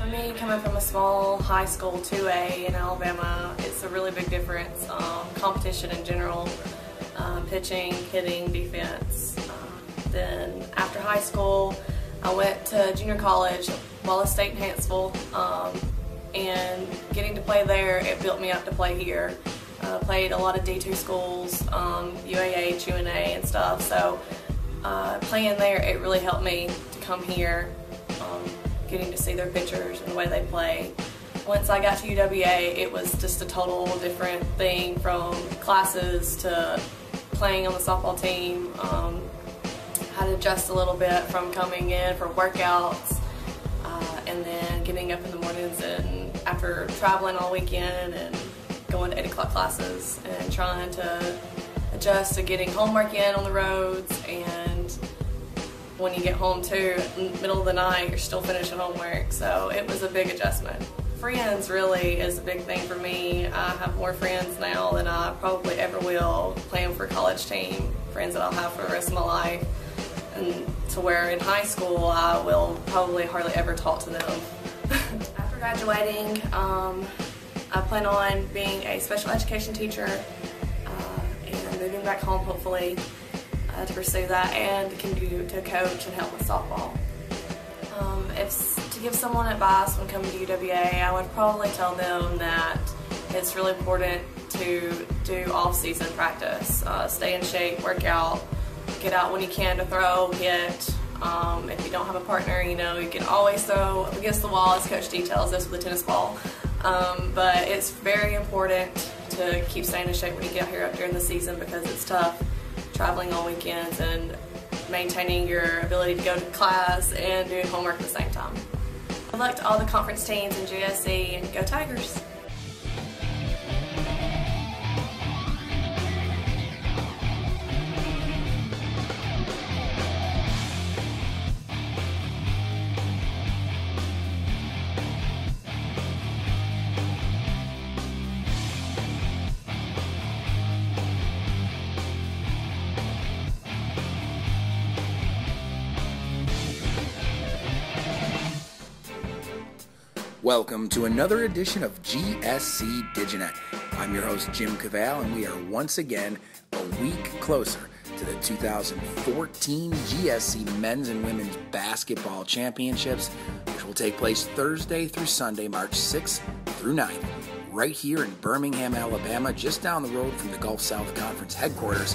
For me, coming from a small high school 2A in Alabama, it's a really big difference. Competition in general, pitching, hitting, defense. Then after high school, I went to junior college, Wallace State in Hanceville, and getting to play there, it built me up to play here. Played a lot of D2 schools, UAH, UNA and stuff, so playing there, it really helped me to come here, getting to see their pitchers and the way they play. Once I got to UWA, it was just a total different thing, from classes to playing on the softball team. Had to adjust a little bit from coming in for workouts and then getting up in the mornings and after traveling all weekend and going to 8 o'clock classes and trying to adjust to getting homework in on the roads, and when you get home too, in the middle of the night, you're still finishing homework, so it was a big adjustment. Friends really is a big thing for me. I have more friends now than I probably ever will playing for a college team, friends that I'll have for the rest of my life, and to where in high school I will probably hardly ever talk to them. After graduating, I plan on being a special education teacher and moving back home hopefully to pursue that and continue to coach and help with softball. To give someone advice when coming to UWA, I would probably tell them that it's really important to do off-season practice. Stay in shape, work out, get out when you can to throw, hit. If you don't have a partner, you can always throw against the wall, as Coach D tells us, with a tennis ball. But it's very important to keep staying in shape when you get here up during the season, because it's tough traveling on weekends and maintaining your ability to go to class and doing homework at the same time. Good luck to all the conference teams in GSC, and go Tigers! Welcome to another edition of GSC Diginet. I'm your host, Jim Cavall, and we are once again a week closer to the 2014 GSC Men's and Women's Basketball Championships, which will take place Thursday through Sunday, March 6th through 9th, right here in Birmingham, Alabama, just down the road from the Gulf South Conference headquarters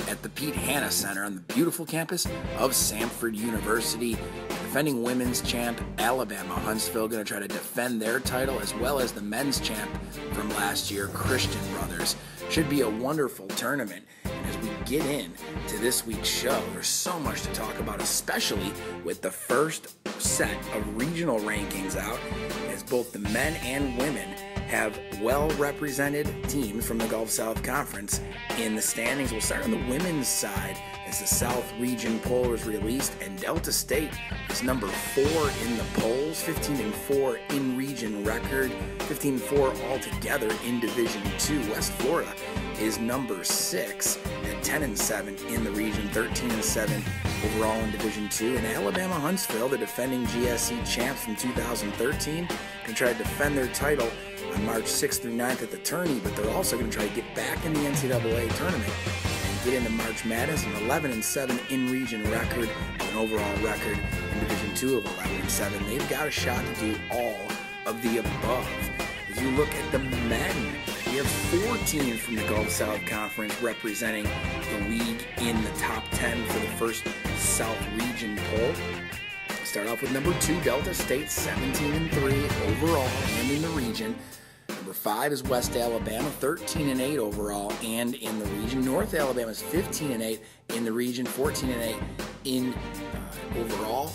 at the Pete Hanna Center on the beautiful campus of Samford University. Defending women's champ Alabama Huntsville going to try to defend their title, as well as the men's champ from last year, Christian Brothers. Should be a wonderful tournament. And as we get in to this week's show, there's so much to talk about, especially with the first set of regional rankings out, as both the men and women have well-represented teams from the Gulf South Conference in the standings. We'll start on the women's side as the South Region poll was released, and Delta State is number 4 in the polls, 15-4 in region record, 15-4 altogether in Division II. West Florida is number 6 at 10-7 in the region, 13-7 overall in Division II. And Alabama Huntsville, the defending GSC champs from 2013, can try to defend their title on March 6th through 9th at the tourney, but they're also going to try to get back in the NCAA tournament and get into March Madness. An 11-7 in-region record, an overall record in Division II of 11-7. They've got a shot to do all of the above. As you look at the men, we have 4 teams from the Gulf South Conference representing the league in the top 10 for the first South Region poll. Start off with number 2, Delta State, 17-3 overall and in the region. Number 5 is West Alabama, 13-8 overall and in the region. North Alabama is 15-8 in the region, 14-8 in overall.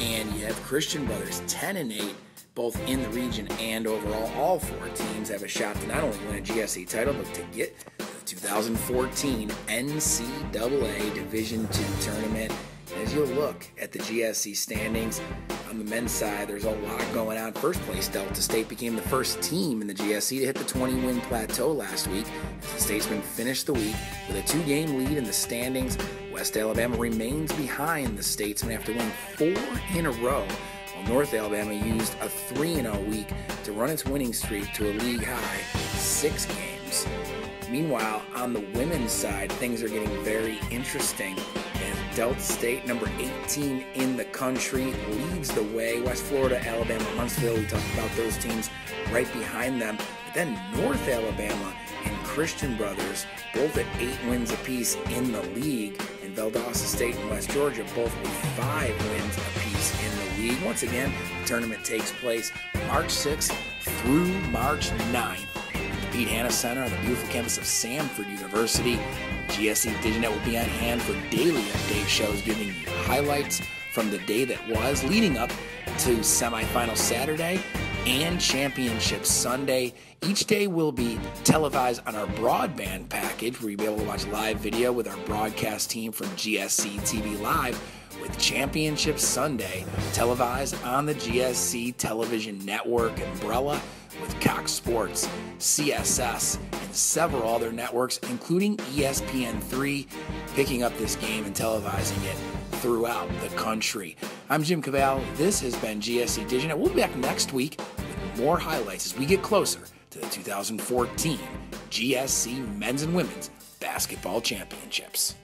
And you have Christian Brothers, 10-8, both in the region and overall. All 4 teams have a shot to not only win a GSC title, but to get the 2014 NCAA Division II tournament. As you look at the GSC standings, on the men's side, there's a lot going on. First place, Delta State became the first team in the GSC to hit the 20-win plateau last week, as the Statesmen finished the week with a 2-game lead in the standings. West Alabama remains behind the Statesmen after winning 4 in a row, while North Alabama used a 3-0 week to run its winning streak to a league-high 6 games. Meanwhile, on the women's side, things are getting very interesting as Delta State, number 18 in the country, leads the way. West Florida, Alabama, Huntsville, we talked about those teams right behind them. But then North Alabama and Christian Brothers, both at 8 wins apiece in the league, and Valdosta State and West Georgia, both with 5 wins apiece in the league. Once again, the tournament takes place March 6th through March 9th. Pete Hanna Center on the beautiful campus of Samford University. GSC Diginet will be on hand for daily update shows giving you highlights from the day that was, leading up to semifinal Saturday and championship Sunday. Each day will be televised on our broadband package, where you'll be able to watch live video with our broadcast team from GSC TV Live, with Championship Sunday televised on the GSC Television Network umbrella, with Cox Sports, CSS, and several other networks, including ESPN3, picking up this game and televising it throughout the country. I'm Jim Cavall. This has been GSC Diginet. We'll be back next week with more highlights as we get closer to the 2014 GSC Men's and Women's Basketball Championships.